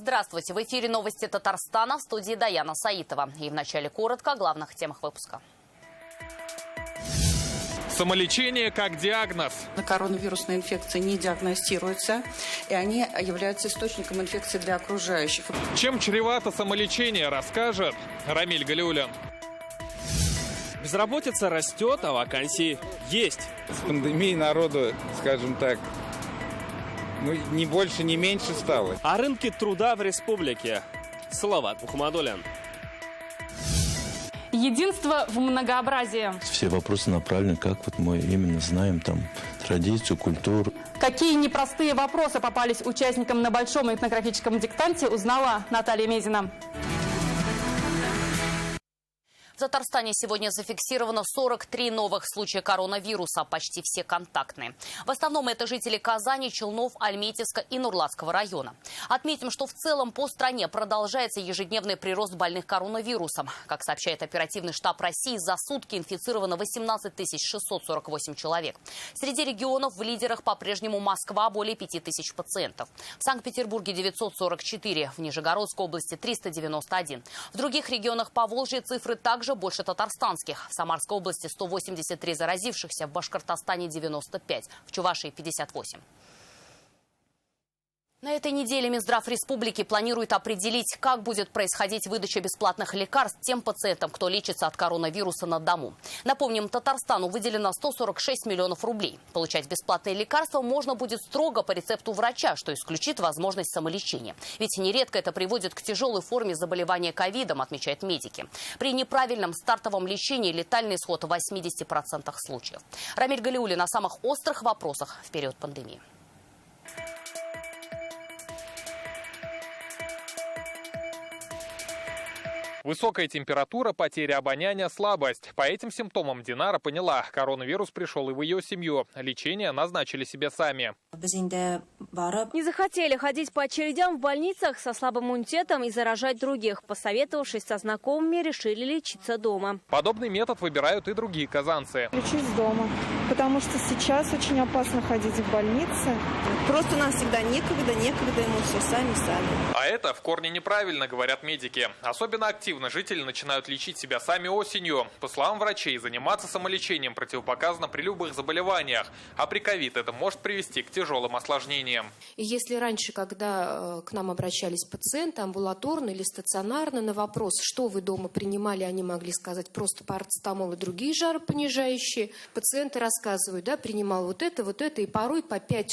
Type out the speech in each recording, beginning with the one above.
Здравствуйте! В эфире новости Татарстана, в студии Даяна Саитова. И вначале коротко о главных темах выпуска. Самолечение как диагноз. Коронавирусные инфекции не диагностируются, и они являются источником инфекции для окружающих. Чем чревато самолечение, расскажет Рамиль Галиуллин. Безработица растет, а вакансии есть. С пандемией народу, скажем так, ни больше, ни меньше стало. О рынке труда в республике. Салават Мухаммадуллин. Единство в многообразии. Все вопросы направлены, как вот мы именно знаем там традицию, культуру. Какие непростые вопросы попались участникам на большом этнографическом диктанте, узнала Наталья Мезина. В Татарстане сегодня зафиксировано 43 новых случая коронавируса, почти все контактные. В основном это жители Казани, Челнов, Альметьевска и Нурлатского района. Отметим, что в целом по стране продолжается ежедневный прирост больных коронавирусом. Как сообщает оперативный штаб России, за сутки инфицировано 18 648 человек. Среди регионов в лидерах по-прежнему Москва, более 5000 пациентов. В Санкт-Петербурге 944, в Нижегородской области 391. В других регионах Поволжья цифры также больше татарстанских. В Самарской области 183 заразившихся, в Башкортостане 95, в Чувашии 58. На этой неделе Минздрав Республики планирует определить, как будет происходить выдача бесплатных лекарств тем пациентам, кто лечится от коронавируса на дому. Напомним, Татарстану выделено 146 миллионов рублей. Получать бесплатные лекарства можно будет строго по рецепту врача, что исключит возможность самолечения. Ведь нередко это приводит к тяжелой форме заболевания ковидом, отмечают медики. При неправильном стартовом лечении летальный исход в 80% случаев. Рамиль Галиуллин о самых острых вопросах в период пандемии. Высокая температура, потеря обоняния, слабость. По этим симптомам Динара поняла, коронавирус пришел и в ее семью. Лечение назначили себе сами. Не захотели ходить по очередям в больницах со слабым иммунитетом и заражать других. Посоветовавшись со знакомыми, решили лечиться дома. Подобный метод выбирают и другие казанцы. Лечусь дома, потому что сейчас очень опасно ходить в больницы. Просто нам всегда некогда, и мы все сами. А это в корне неправильно, говорят медики. Особенно активно жители начинают лечить себя сами осенью. По словам врачей, заниматься самолечением противопоказано при любых заболеваниях. А при ковид это может привести к тяжелым осложнениям. И если раньше, когда к нам обращались пациенты амбулаторно или стационарно, на вопрос, что вы дома принимали, они могли сказать просто парацетамол и другие жаропонижающие. Пациенты рассказывают, принимал вот это, и порой по 5-6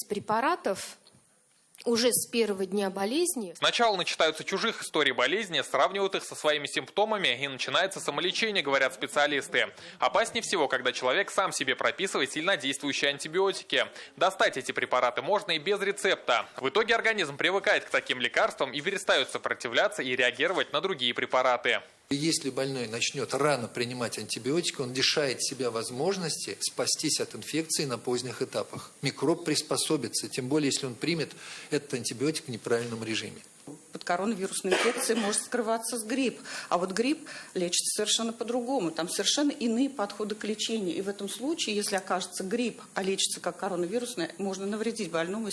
препаратов уже с первого дня болезни. Сначала начитаются чужих историй болезни, сравнивают их со своими симптомами и начинается самолечение, говорят специалисты. Опаснее всего, когда человек сам себе прописывает сильнодействующие антибиотики. Достать эти препараты можно и без рецепта. В итоге организм привыкает к таким лекарствам и перестает сопротивляться и реагировать на другие препараты. Если больной начнет рано принимать антибиотики, он лишает себя возможности спастись от инфекции на поздних этапах. Микроб приспособится, тем более, если он примет этот антибиотик в неправильном режиме. Под коронавирусной инфекцией может скрываться грипп. А вот грипп лечится совершенно по-другому. Там совершенно иные подходы к лечению. И в этом случае, если окажется грипп, а лечится как коронавирусная, можно навредить больному.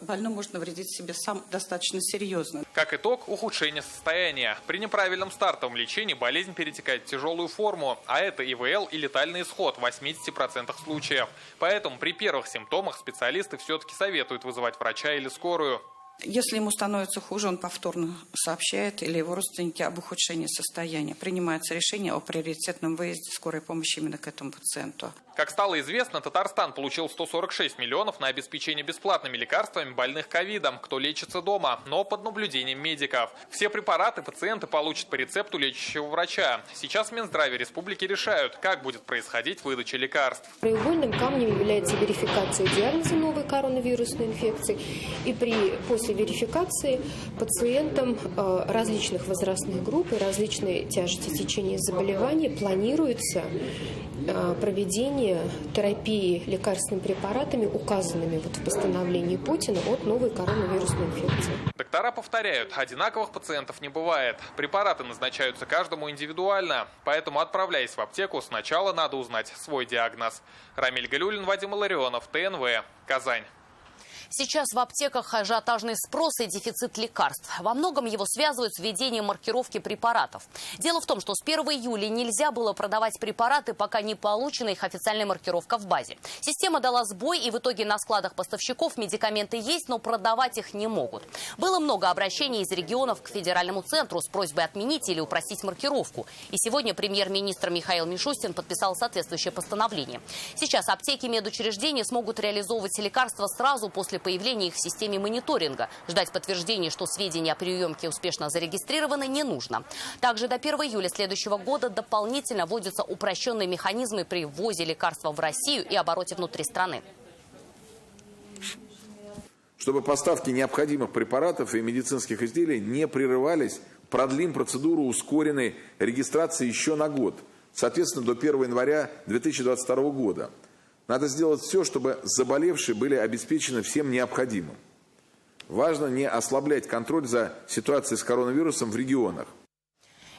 Больной может навредить себе сам достаточно серьезно. Как итог, ухудшение состояния. При неправильном стартовом лечении болезнь перетекает в тяжелую форму, а это ИВЛ и летальный исход в 80% случаев. Поэтому при первых симптомах специалисты все-таки советуют вызывать врача или скорую. Если ему становится хуже, он повторно сообщает или его родственники об ухудшении состояния. Принимается решение о приоритетном выезде скорой помощи именно к этому пациенту. Как стало известно, Татарстан получил 146 миллионов на обеспечение бесплатными лекарствами больных ковидом, кто лечится дома, но под наблюдением медиков. Все препараты пациенты получат по рецепту лечащего врача. Сейчас в Минздраве республики решают, как будет происходить выдача лекарств. Краеугольным камнем является верификация диагноза новой коронавирусной инфекции. И после верификации пациентам различных возрастных групп и различной тяжести течения заболевания планируется проведение терапии лекарственными препаратами, указанными в постановлении Путина от новой коронавирусной инфекции. Доктора повторяют, одинаковых пациентов не бывает. Препараты назначаются каждому индивидуально. Поэтому, отправляясь в аптеку, сначала надо узнать свой диагноз. Рамиль Галиуллин, Вадим Илларионов, ТНВ, Казань. Сейчас в аптеках ажиотажный спрос и дефицит лекарств. Во многом его связывают с введением маркировки препаратов. Дело в том, что с 1 июля нельзя было продавать препараты, пока не получена их официальная маркировка в базе. Система дала сбой, и в итоге на складах поставщиков медикаменты есть, но продавать их не могут. Было много обращений из регионов к федеральному центру с просьбой отменить или упростить маркировку. И сегодня премьер-министр Михаил Мишустин подписал соответствующее постановление. Сейчас аптеки и медучреждения смогут реализовывать лекарства сразу после появления их в системе мониторинга. Ждать подтверждения, что сведения о приемке успешно зарегистрированы, не нужно. Также до 1 июля следующего года дополнительно вводятся упрощенные механизмы при ввозе лекарства в Россию и обороте внутри страны. Чтобы поставки необходимых препаратов и медицинских изделий не прерывались, продлим процедуру ускоренной регистрации еще на год, соответственно, до 1 января 2022 года. Надо сделать все, чтобы заболевшие были обеспечены всем необходимым. Важно не ослаблять контроль за ситуацией с коронавирусом в регионах.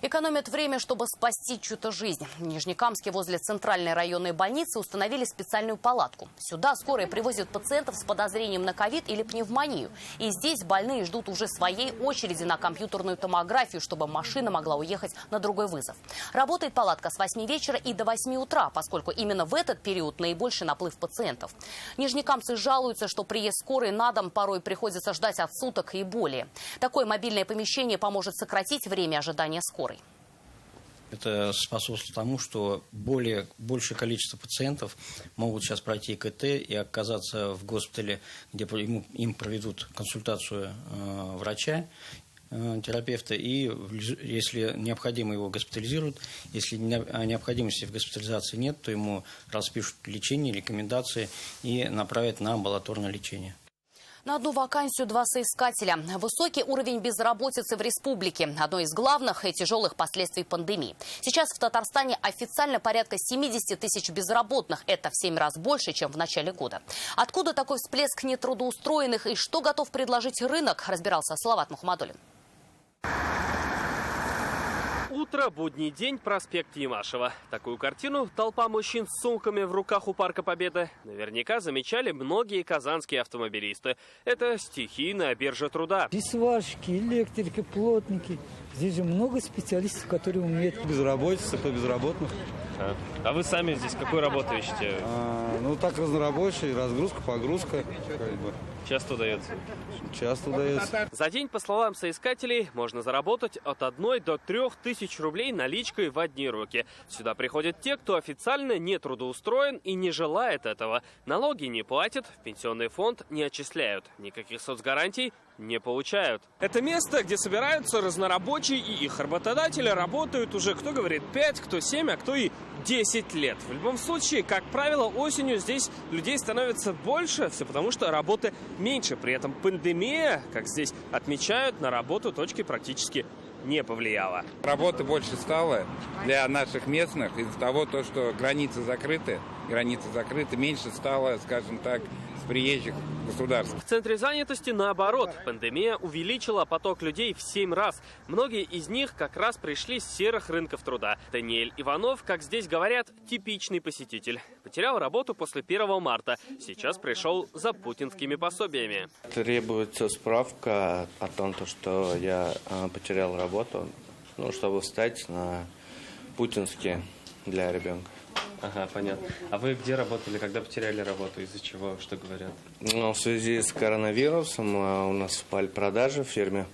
Экономят время, чтобы спасти чью-то жизнь. В Нижнекамске возле центральной районной больницы установили специальную палатку. Сюда скорая привозит пациентов с подозрением на ковид или пневмонию. И здесь больные ждут уже своей очереди на компьютерную томографию, чтобы машина могла уехать на другой вызов. Работает палатка с 8 вечера и до 8 утра, поскольку именно в этот период наибольший наплыв пациентов. Нижнекамцы жалуются, что приезд скорой на дом порой приходится ждать от суток и более. Такое мобильное помещение поможет сократить время ожидания скорой. Это способствует тому, что большее количество пациентов могут сейчас пройти КТ и оказаться в госпитале, где им проведут консультацию врача, терапевта, и если необходимо, его госпитализируют. Если необходимости в госпитализации нет, то ему распишут лечение, рекомендации и направят на амбулаторное лечение. На одну вакансию 2 соискателя. Высокий уровень безработицы в республике. Одно из главных и тяжелых последствий пандемии. Сейчас в Татарстане официально порядка 70 тысяч безработных. Это в 7 раз больше, чем в начале года. Откуда такой всплеск нетрудоустроенных и что готов предложить рынок, разбирался Салават Мухаммадуллин. Утро, будний день, проспект Ямашева. Такую картину толпа мужчин с сумками в руках у Парка Победы наверняка замечали многие казанские автомобилисты. Это стихийная биржа труда. Здесь сварщики, электрики, плотники. Здесь же много специалистов, которые умеют. Безработица, кто безработных. А вы сами здесь какой работу ищете? Ну так разнорабочий, разгрузка, погрузка. Часто удается? Часто удается. За день, по словам соискателей, можно заработать от 1 до 3 тысяч рублей наличкой в одни руки. Сюда приходят те, кто официально не трудоустроен и не желает этого. Налоги не платят, в пенсионный фонд не отчисляют. Никаких соцгарантий не получают. Это место, где собираются разнорабочие, и их работодатели работают уже, кто говорит, 5, кто 7, а кто и 10 лет. В любом случае, как правило, осенью здесь людей становится больше, все потому что работы меньше. При этом пандемия, как здесь отмечают, на работу точки практически не повлияла. Работы больше стало для наших местных из-за того, что границы закрыты, меньше стало, скажем так, с приезжих государств. В центре занятости наоборот. Пандемия увеличила поток людей в 7 раз. Многие из них как раз пришли с серых рынков труда. Даниэль Иванов, как здесь говорят, типичный посетитель. Потерял работу после 1 марта. Сейчас пришел за путинскими пособиями. Требуется справка о том, что я потерял работу, чтобы встать на путинские для ребенка. Ага, понятно. А вы где работали, когда потеряли работу? Из-за чего? Что говорят? В связи с коронавирусом у нас впали продажи в фирме.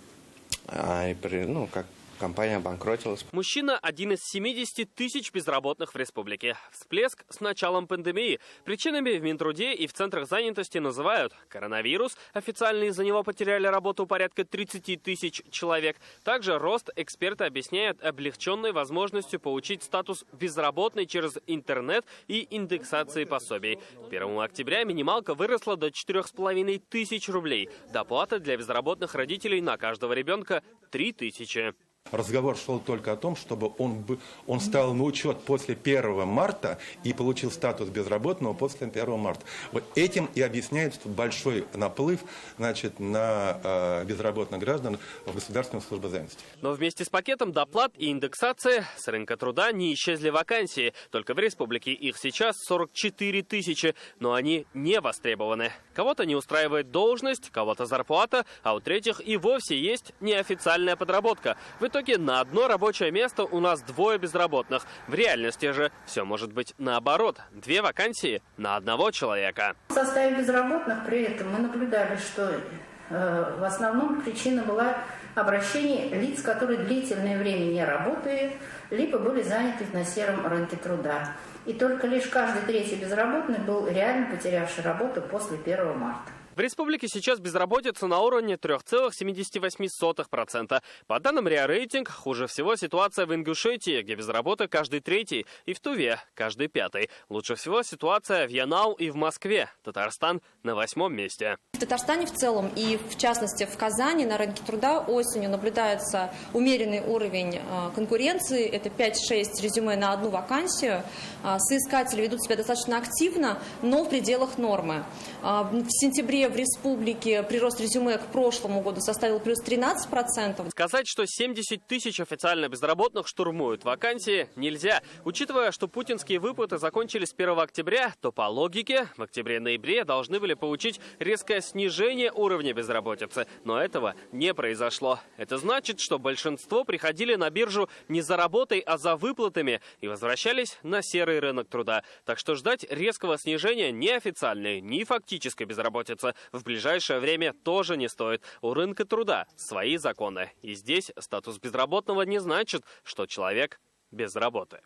Как компания обанкротилась. Мужчина – один из 70 тысяч безработных в республике. Всплеск с началом пандемии. Причинами в Минтруде и в центрах занятости называют коронавирус. Официально из-за него потеряли работу порядка 30 тысяч человек. Также рост эксперты объясняют облегченной возможностью получить статус безработный через интернет и индексации пособий. К 1 октября минималка выросла до 4,5 тысяч рублей. Доплата для безработных родителей на каждого ребенка – 3 тысячи. Разговор шел только о том, чтобы он стал на учет после 1 марта и получил статус безработного после 1 марта. Вот этим и объясняется большой наплыв, значит, на безработных граждан в Государственную службу занятости. Но вместе с пакетом доплат и индексации с рынка труда не исчезли вакансии. Только в республике их сейчас 44 тысячи, но они не востребованы. Кого-то не устраивает должность, кого-то зарплата, а у третьих и вовсе есть неофициальная подработка. В итоге на одно рабочее место у нас 2 безработных. В реальности же все может быть наоборот. 2 вакансии на 1 человека. В составе безработных при этом мы наблюдали, что в основном причина была обращение лиц, которые длительное время не работали, либо были заняты на сером рынке труда. И только лишь каждый 3-й безработный был реально потерявший работу после 1 марта. В республике сейчас безработица на уровне 3,78%. По данным РИА Рейтинг, хуже всего ситуация в Ингушетии, где без работы каждый 3-й, и в Туве каждый 5-й. Лучше всего ситуация в Янау и в Москве. Татарстан на 8-м месте. В Татарстане в целом и в частности в Казани на рынке труда осенью наблюдается умеренный уровень конкуренции. Это 5-6 резюме на 1 вакансию. Соискатели ведут себя достаточно активно, но в пределах нормы. В сентябре в республике прирост резюме к прошлому году составил плюс 13%. Сказать, что 70 тысяч официально безработных штурмуют вакансии, нельзя. Учитывая, что путинские выплаты закончились 1 октября, то по логике в октябре-ноябре должны были получить резкое снижение уровня безработицы. Но этого не произошло. Это значит, что большинство приходили на биржу не за работой, а за выплатами и возвращались на серый рынок труда. Так что ждать резкого снижения ни официальной, ни фактической безработицы в ближайшее время тоже не стоит. У рынка труда свои законы. И здесь статус безработного не значит, что человек без работы.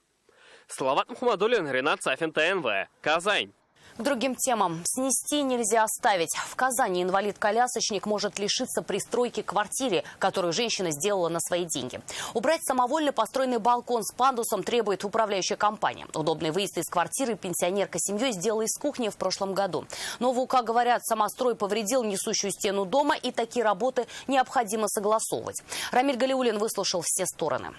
Салават Мухаммадуллин, Ренат Сафин, ТНВ, Казань. К другим темам. Снести нельзя оставить. В Казани инвалид-колясочник может лишиться пристройки к квартире, которую женщина сделала на свои деньги. Убрать самовольно построенный балкон с пандусом требует управляющая компания. Удобный выезд из квартиры пенсионерка с семьей сделала из кухни в прошлом году. Но ВУК говорят, самострой повредил несущую стену дома, и такие работы необходимо согласовывать. Рамиль Галиуллин выслушал все стороны.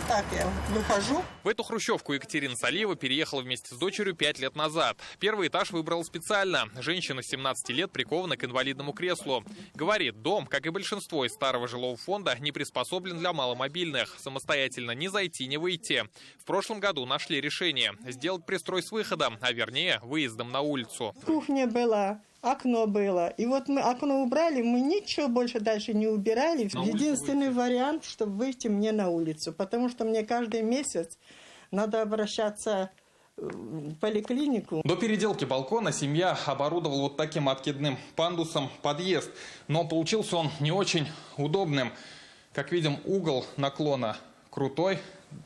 Так я выхожу. В эту хрущевку Екатерина Салиева переехала вместе с дочерью 5 лет назад. Первый этаж выбрала специально. Женщина 17 лет прикована к инвалидному креслу. Говорит, дом, как и большинство из старого жилого фонда, не приспособлен для маломобильных. Самостоятельно ни зайти, ни выйти. В прошлом году нашли решение – сделать пристрой с выходом, а вернее выездом на улицу. Кухня была. Окно было. И вот мы окно убрали, мы ничего больше дальше не убирали. Единственный вариант, чтобы выйти мне на улицу. Потому что мне каждый месяц надо обращаться в поликлинику. До переделки балкона семья оборудовала вот таким откидным пандусом подъезд. Но получился он не очень удобным. Как видим, угол наклона крутой.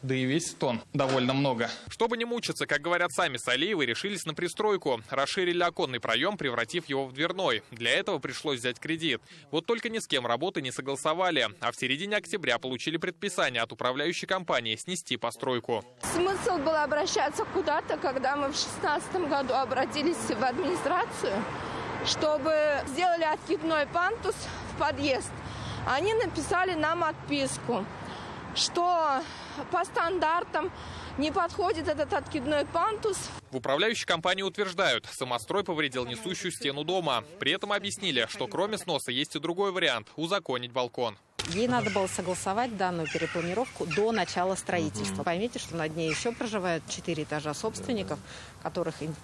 Да и весит он довольно много. Чтобы не мучиться, как говорят сами Салиевы, решились на пристройку. Расширили оконный проем, превратив его в дверной. Для этого пришлось взять кредит. Вот только ни с кем работы не согласовали. А в середине октября получили предписание от управляющей компании снести постройку. Смысл было обращаться куда-то, когда мы в 2016 году обратились в администрацию, чтобы сделали откидной пандус в подъезд. Они написали нам отписку, что по стандартам не подходит этот откидной пандус. В управляющей компании утверждают, самострой повредил несущую стену дома. При этом объяснили, что кроме сноса есть и другой вариант – узаконить балкон. Ей надо было согласовать данную перепланировку до начала строительства. Поймите, что над ней еще проживают 4 этажа собственников,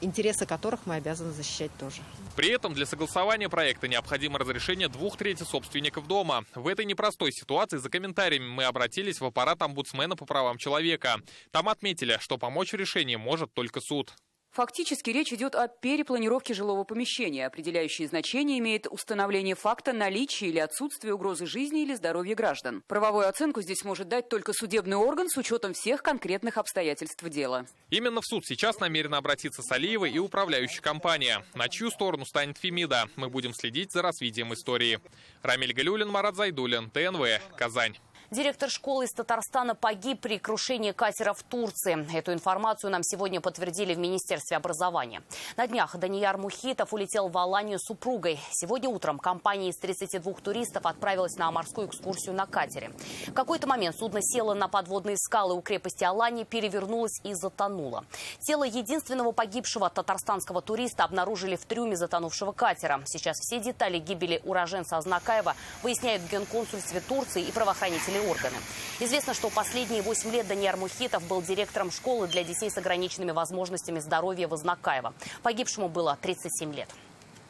интересы которых мы обязаны защищать тоже. При этом для согласования проекта необходимо разрешение 2/3 собственников дома. В этой непростой ситуации за комментариями мы обратились в аппарат омбудсмена по правам человека. Там отметили, что помочь в решении может только суд. Фактически речь идет о перепланировке жилого помещения. Определяющее значение имеет установление факта наличия или отсутствия угрозы жизни или здоровья граждан. Правовую оценку здесь может дать только судебный орган с учетом всех конкретных обстоятельств дела. Именно в суд сейчас намерена обратиться Салиева и управляющая компания. На чью сторону станет Фемида? Мы будем следить за развитием истории. Рамиль Галиуллин, Марат Зайдуллин, ТНВ, Казань. Директор школы из Татарстана погиб при крушении катера в Турции. Эту информацию нам сегодня подтвердили в Министерстве образования. На днях Данияр Мухитов улетел в Аланию с супругой. Сегодня утром компания из 32 туристов отправилась на морскую экскурсию на катере. В какой-то момент судно село на подводные скалы у крепости Алании, перевернулось и затонуло. Тело единственного погибшего татарстанского туриста обнаружили в трюме затонувшего катера. Сейчас все детали гибели уроженца Азнакаева выясняют в Генконсульстве Турции и правоохранительные органы. Известно, что последние 8 лет Данияр Мухитов был директором школы для детей с ограниченными возможностями здоровья в Азнакаево. Погибшему было 37 лет.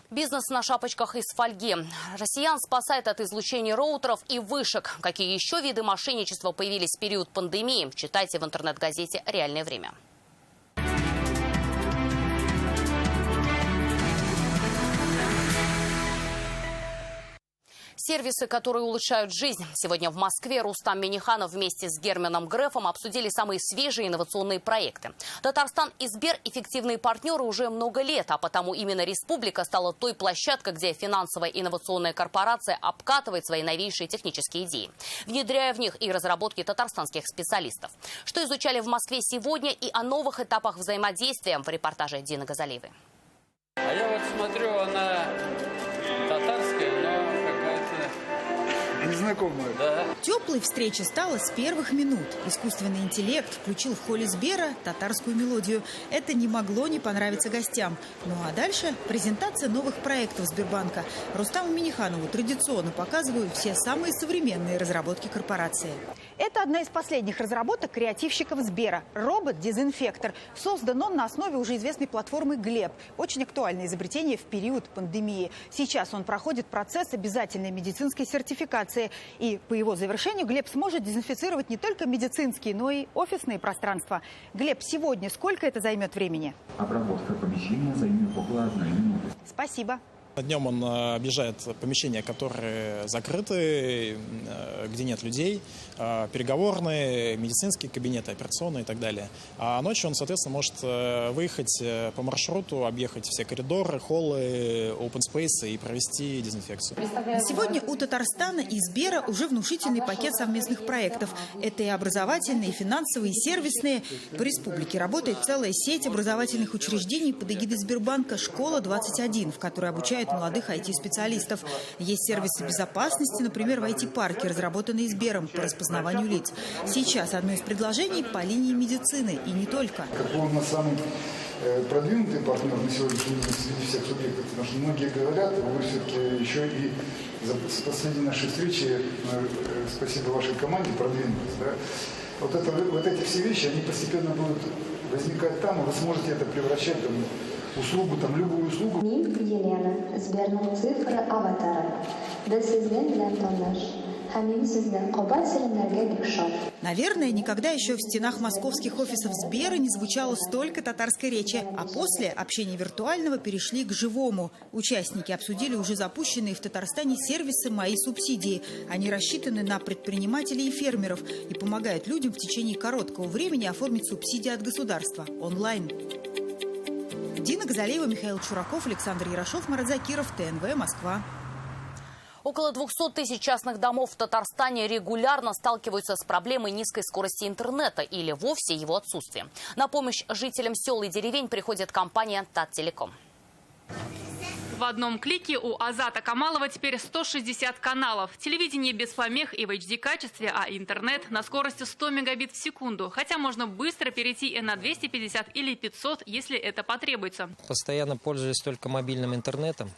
Бизнес на шапочках из фольги. Россиян спасает от излучения роутеров и вышек. Какие еще виды мошенничества появились в период пандемии? Читайте в интернет-газете «Реальное время». Сервисы, которые улучшают жизнь. Сегодня в Москве Рустам Минниханов вместе с Германом Грефом обсудили самые свежие инновационные проекты. Татарстан и Сбер – эффективные партнеры уже много лет, а потому именно республика стала той площадкой, где финансовая инновационная корпорация обкатывает свои новейшие технические идеи, внедряя в них и разработки татарстанских специалистов. Что изучали в Москве сегодня и о новых этапах взаимодействия в репортаже Дины Газалиевой. А я вот смотрю, она татарская, но незнакомая. Да. Теплой встречи стало с первых минут. Искусственный интеллект включил в холле Сбера татарскую мелодию. Это не могло не понравиться гостям. Ну а дальше презентация новых проектов Сбербанка. Рустаму Минниханову традиционно показывают все самые современные разработки корпорации. Это одна из последних разработок креативщиков Сбера – робот-дезинфектор. Создан он на основе уже известной платформы Глеб. Очень актуальное изобретение в период пандемии. Сейчас он проходит процесс обязательной медицинской сертификации. И по его завершению Глеб сможет дезинфицировать не только медицинские, но и офисные пространства. Глеб, сегодня сколько это займет времени? Обработка помещения займет около 1 минуты. Спасибо. Днем он объезжает помещения, которые закрыты, где нет людей, переговорные, медицинские кабинеты, операционные и так далее. А ночью он, соответственно, может выехать по маршруту, объехать все коридоры, холлы, open space и провести дезинфекцию. Сегодня у Татарстана и Сбера уже внушительный пакет совместных проектов. Это и образовательные, и финансовые, и сервисные. По республике работает целая сеть образовательных учреждений под эгидой Сбербанка «Школа-21», в которой обучают молодых IT-специалистов. Есть сервисы безопасности, например, в IT-парке, разработанные Сбером по распознаванию лиц. Сейчас одно из предложений по линии медицины, и не только. Какой он на самый продвинутый партнер на сегодняшний день среди всех субъектов, потому что многие говорят, вы все-таки еще и с последней нашей встречи, спасибо вашей команде, продвинулись. Да? Вот эти все вещи, они постепенно будут возникать там, и вы сможете это превращать в услугу, любую услугу. Елена, Сбернің цифры аватары. Наверное, никогда еще в стенах московских офисов Сбера не звучало столько татарской речи. А после общения виртуального перешли к живому. Участники обсудили уже запущенные в Татарстане сервисы «Мои субсидии». Они рассчитаны на предпринимателей и фермеров и помогают людям в течение короткого времени оформить субсидии от государства онлайн. Дина Газалиева, Михаил Чураков, Александр Ярошов, Марат Закиров, ТНВ, Москва. Около 200 тысяч частных домов в Татарстане регулярно сталкиваются с проблемой низкой скорости интернета или вовсе его отсутствия. На помощь жителям сел и деревень приходит компания «Таттелеком». В одном клике у Азата Камалова теперь 160 каналов. Телевидение без помех и в HD-качестве, а интернет на скорости 100 мегабит в секунду. Хотя можно быстро перейти и на 250 или 500, если это потребуется. Постоянно пользуюсь только мобильным интернетом,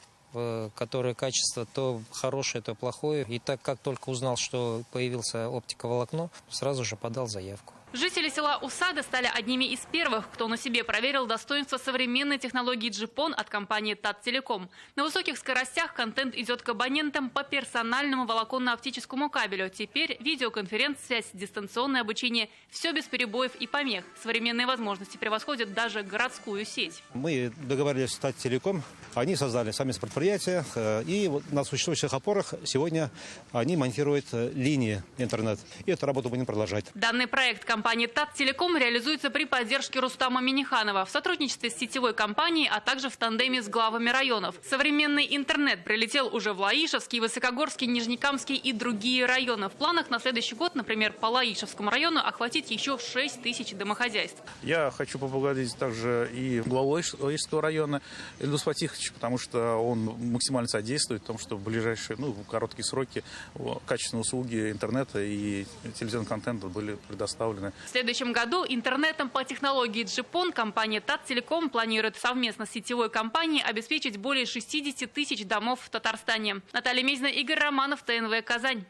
которое качество то хорошее, то плохое. И так как только узнал, что появился оптиковолокно, сразу же подал заявку. Жители села Усада стали одними из первых, кто на себе проверил достоинство современной технологии GPON от компании Таттелеком. На высоких скоростях контент идет к абонентам по персональному волоконно-оптическому кабелю. Теперь видеоконференц-связь, дистанционное обучение – все без перебоев и помех. Современные возможности превосходят даже городскую сеть. Мы договорились с Таттелеком, они создали совместное предприятие, и на существующих опорах сегодня они монтируют линии интернет. И эту работу будем продолжать. Данный проект компании компании «Таттелеком» реализуется при поддержке Рустама Минниханова в сотрудничестве с сетевой компанией, а также в тандеме с главами районов. Современный интернет прилетел уже в Лаишевский, Высокогорский, Нижнекамский и другие районы. В планах на следующий год, например, по Лаишевскому району охватить еще 6 тысяч домохозяйств. Я хочу поблагодарить также и главу Лаишевского района Ильдус Фатиховича, потому что он максимально содействует в том, что в ближайшие, в короткие сроки качественные услуги интернета и телевизионного контента были предоставлены. В следующем году интернетом по технологии GPON компания «Таттелеком» планирует совместно с сетевой компанией обеспечить более 60 тысяч домов в Татарстане. Наталья Мезина, Игорь Романов, ТНВ «Казань».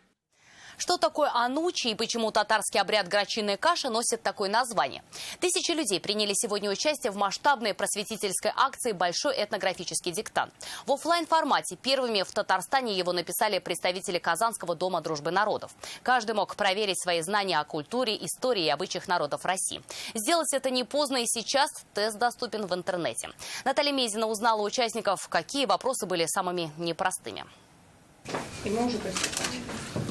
Что такое анучи и почему татарский обряд грачиной каши носит такое название? Тысячи людей приняли сегодня участие в масштабной просветительской акции «Большой этнографический диктант». В офлайн-формате первыми в Татарстане его написали представители Казанского дома дружбы народов. Каждый мог проверить свои знания о культуре, истории и обычаях народов России. Сделать это не поздно и сейчас. Тест доступен в интернете. Наталья Мезина узнала у участников, какие вопросы были самыми непростыми. И мы уже приступаем.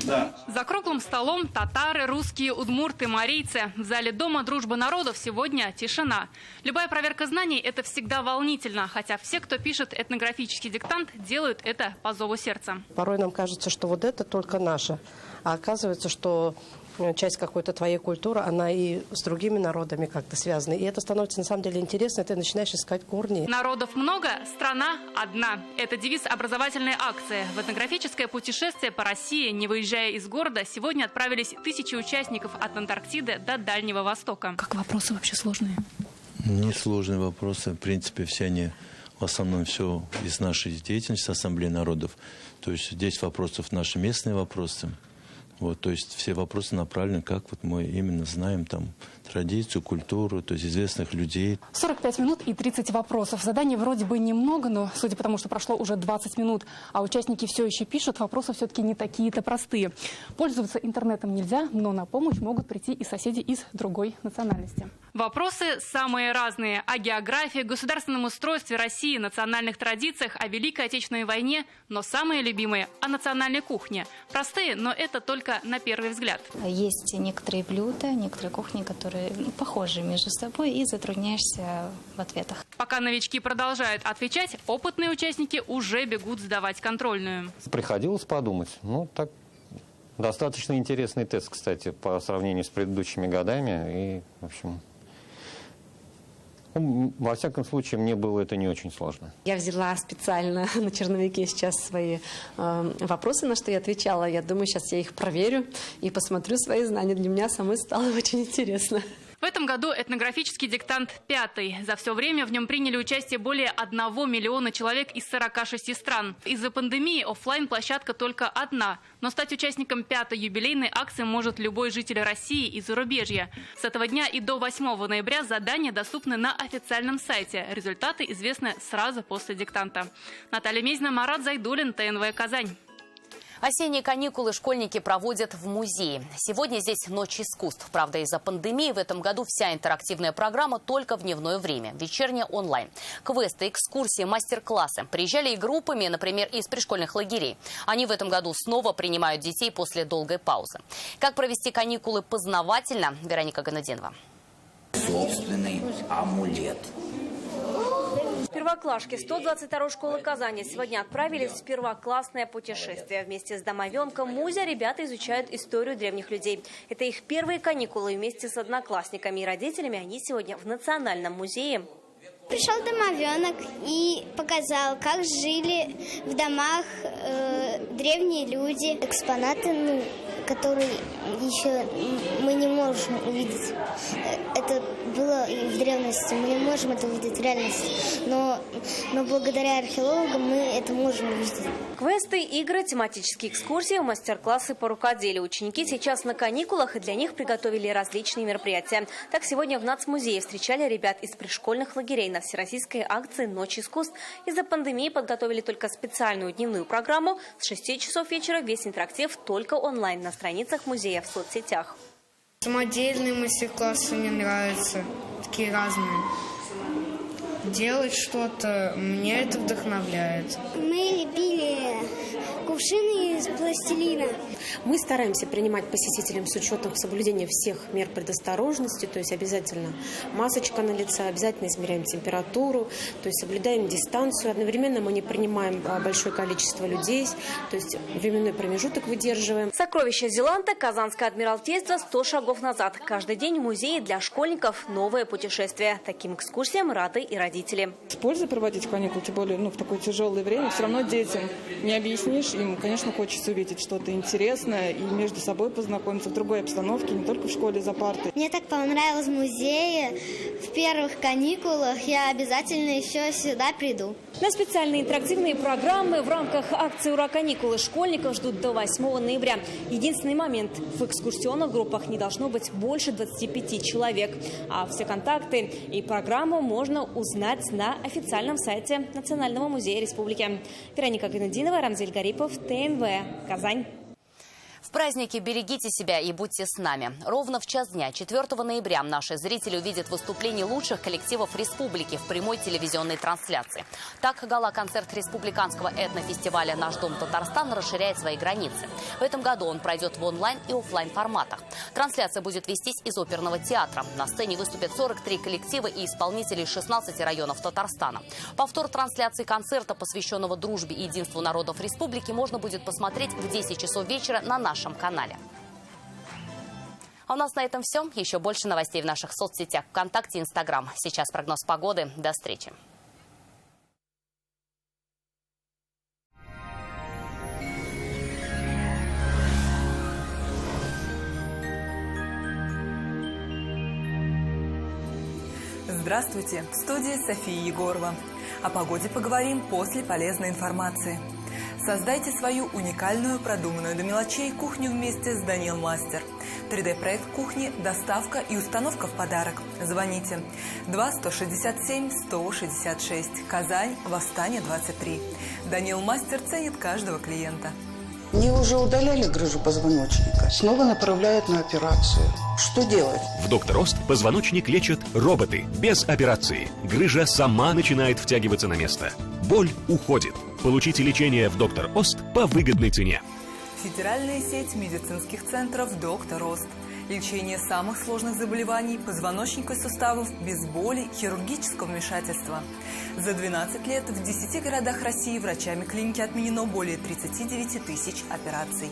Да. За круглым столом татары, русские, удмурты, марийцы. В зале Дома дружбы народов сегодня тишина. Любая проверка знаний – это всегда волнительно, хотя все, кто пишет этнографический диктант, делают это по зову сердца. Порой нам кажется, что вот это только наше, а оказывается, что часть какой-то твоей культуры, она и с другими народами как-то связана. И это становится на самом деле интересно, и ты начинаешь искать корни. Народов много, страна одна. Это девиз образовательной акции. В этнографическое путешествие по России, не выезжая из города, сегодня отправились тысячи участников от Антарктиды до Дальнего Востока. Как вопросы вообще сложные? Несложные вопросы. В принципе, все они, в основном, все из нашей деятельности Ассамблеи народов. То есть здесь вопросов наши местные вопросы. Вот, то есть все вопросы направлены, как вот мы именно знаем там традицию, культуру, то есть известных людей. 45 минут и 30 вопросов. Заданий вроде бы немного, но судя по тому, что прошло уже 20 минут, а участники все еще пишут, вопросы все-таки не такие-то простые. Пользоваться интернетом нельзя, но на помощь могут прийти и соседи из другой национальности. Вопросы самые разные. О географии, государственном устройстве России, национальных традициях, о Великой Отечественной войне, но самые любимые – о национальной кухне. Простые, но это только на первый взгляд. Есть некоторые блюда, некоторые кухни, которые похожи между собой, и затрудняешься в ответах. Пока новички продолжают отвечать, опытные участники уже бегут сдавать контрольную. Приходилось подумать. Так достаточно интересный тест, кстати, по сравнению с предыдущими годами. И, в общем, во всяком случае, мне было это не очень сложно. Я взяла специально на черновике сейчас свои вопросы, на что я отвечала. Я думаю, сейчас я их проверю и посмотрю свои знания. Для меня самой стало очень интересно. В этом году этнографический диктант 5-й. За все время в нем приняли участие более 1 миллиона человек из 46 стран. Из-за пандемии офлайн-площадка только одна. Но стать участником 5-й юбилейной акции может любой житель России и зарубежья. С этого дня и до 8 ноября задания доступны на официальном сайте. Результаты известны сразу после диктанта. Наталья Мезина, Марат Зайдуллин, ТНВ «Казань». Осенние каникулы школьники проводят в музее. Сегодня здесь ночь искусств. Правда, из-за пандемии в этом году вся интерактивная программа только в дневное время. Вечерняя онлайн. Квесты, экскурсии, мастер-классы. Приезжали и группами, например, из пришкольных лагерей. Они в этом году снова принимают детей после долгой паузы. Как провести каникулы познавательно? Вероника Ганаденова. Собственный амулет. Первоклашки 122-й школы Казани сегодня отправились в первоклассное путешествие. Вместе с домовенком Музя ребята изучают историю древних людей. Это их первые каникулы. Вместе с одноклассниками и родителями они сегодня в Национальном музее. Пришел домовенок и показал, как жили в домах древние люди. Экспонаты, которые еще мы не можем увидеть. Это было в древности, мы не можем это увидеть в реальности. Но благодаря археологам мы это можем увидеть. Квесты, игры, тематические экскурсии, мастер-классы по рукоделию. Ученики сейчас на каникулах, и для них приготовили различные мероприятия. Так, сегодня в Нацмузее встречали ребят из пришкольных лагерей на всероссийской акции «Ночь искусств». Из-за пандемии подготовили только специальную дневную программу. С 6 часов вечера весь интерактив только онлайн на страницах музея в соцсетях. Самодельные мастер-классы мне нравятся, такие разные. Делать что-то, меня это вдохновляет. Мы любили кувшины из пластилина. Мы стараемся принимать посетителям с учетом соблюдения всех мер предосторожности, то есть обязательно масочка на лице, обязательно измеряем температуру, то есть соблюдаем дистанцию. Одновременно мы не принимаем большое количество людей, то есть временной промежуток выдерживаем. Сокровища Зеланда, Казанское Адмиралтейство, 100 шагов назад. Каждый день в музее для школьников новое путешествие. Таким экскурсиям рады и родители. С пользой проводить каникулы, тем более в такое тяжелое время. Все равно детям не объяснишь. Им, конечно, хочется увидеть что-то интересное и между собой познакомиться в другой обстановке, не только в школе за партой. Мне так понравилось в музее. В первых каникулах я обязательно еще сюда приду. На специальные интерактивные программы в рамках акции «Ура, каникулы» школьников ждут до 8 ноября. Единственный момент – в экскурсионных группах не должно быть больше 25 человек. А все контакты и программу можно узнать на официальном сайте Национального музея республики. Вероника Гнединова, Рамзель Гарипов, ТНВ, Казань. В празднике берегите себя и будьте с нами. Ровно в час дня, 4 ноября, наши зрители увидят выступление лучших коллективов республики в прямой телевизионной трансляции. Так, гала-концерт республиканского этнофестиваля «Наш дом Татарстан» расширяет свои границы. В этом году он пройдет в онлайн и офлайн форматах. Трансляция будет вестись из оперного театра. На сцене выступят 43 коллектива и исполнителей 16 районов Татарстана. Повтор трансляции концерта, посвященного дружбе и единству народов республики, можно будет посмотреть в 10 часов вечера на нашем канале. А у нас на этом все. Еще больше новостей в наших соцсетях ВКонтакте и Инстаграм. Сейчас прогноз погоды. До встречи. Здравствуйте! В студии София Егорова. О погоде поговорим после полезной информации. Создайте свою уникальную, продуманную до мелочей кухню вместе с Данил Мастер. 3D-проект кухни, доставка и установка в подарок. Звоните 2-167-166. Казань, Восстание, 23. Данил Мастер ценит каждого клиента. Мне уже удаляли грыжу позвоночника. Снова направляют на операцию. Что делать? В «Доктор Ост» позвоночник лечат роботы, без операции. Грыжа сама начинает втягиваться на место. Боль уходит. Получите лечение в «Доктор Ост» по выгодной цене. Федеральная сеть медицинских центров «Доктор Ост». Лечение самых сложных заболеваний позвоночника и суставов без боли, хирургического вмешательства. За 12 лет в 10 городах России врачами клиники отменено более 39 тысяч операций.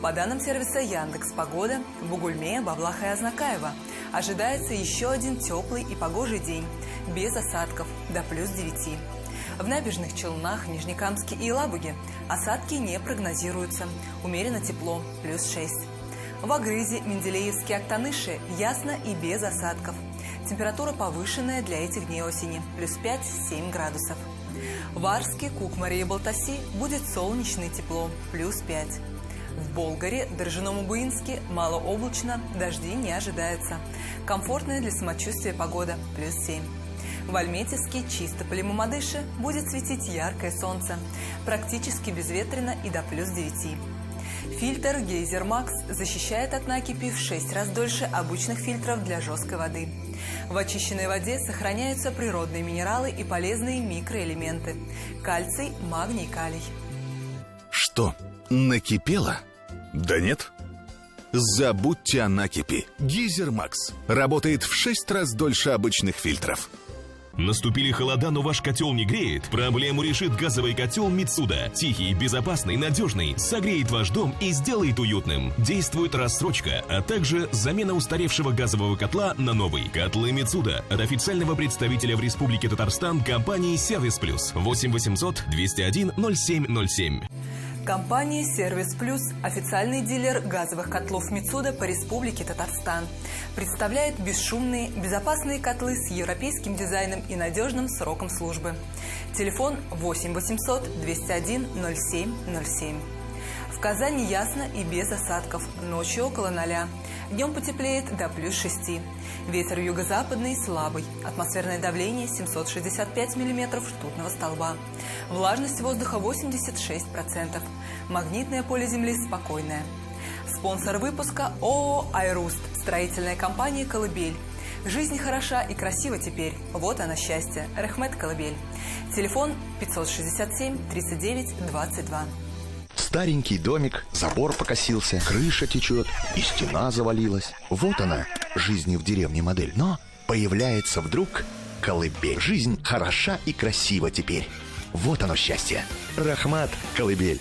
По данным сервиса Яндекс.Погода, в Бугульме, Баблаха и Азнакаево ожидается еще один теплый и погожий день, без осадков, до +9. В Набережных Челнах, Нижнекамске и Елабуге осадки не прогнозируются, умеренно тепло, +6. В Агрызе, Менделеевске, Актаныше ясно и без осадков. Температура повышенная для этих дней осени, +5-7 градусов. В Арске, Кукмаре и Балтаси будет солнечно и тепло, +5. В Болгаре, Дорожном и Буинске малооблачно, дождей не ожидается. Комфортная для самочувствия погода, +7. В Альметьевске, Чистополе и Мамадыше будет светить яркое солнце, практически безветренно и до +9. Фильтр Гейзер Макс защищает от накипи в 6 раз дольше обычных фильтров для жесткой воды. В очищенной воде сохраняются природные минералы и полезные микроэлементы – кальций, магний, калий. Что, накипело? Да нет. Забудьте о накипи. Гейзер Макс работает в 6 раз дольше обычных фильтров. Наступили холода, но ваш котел не греет? Проблему решит газовый котел Мицуда. Тихий, безопасный, надежный. Согреет ваш дом и сделает уютным. Действует рассрочка, а также замена устаревшего газового котла на новый. Котлы Мицуда от официального представителя в Республике Татарстан компании «Сервис Плюс». 8 800 201 0707. Компания «Сервис Плюс», официальный дилер газовых котлов Мицуда по Республике Татарстан, представляет бесшумные, безопасные котлы с европейским дизайном и надежным сроком службы. Телефон 8 800 201 0707. В Казани ясно и без осадков, ночью около 0. Днем потеплеет до +6. Ветер юго-западный слабый. Атмосферное давление 765 мм ртутного столба. Влажность воздуха 86%. Магнитное поле Земли спокойное. Спонсор выпуска ООО «Айруст», строительная компания «Колыбель». Жизнь хороша и красива теперь. Вот оно счастье. Рахмет Колыбель. Телефон 567 39 22. Старенький домик, забор покосился, крыша течет и стена завалилась. Вот она, жизни в деревне модель. Но появляется вдруг колыбель. Жизнь хороша и красива теперь. Вот оно счастье. Рахмат колыбель.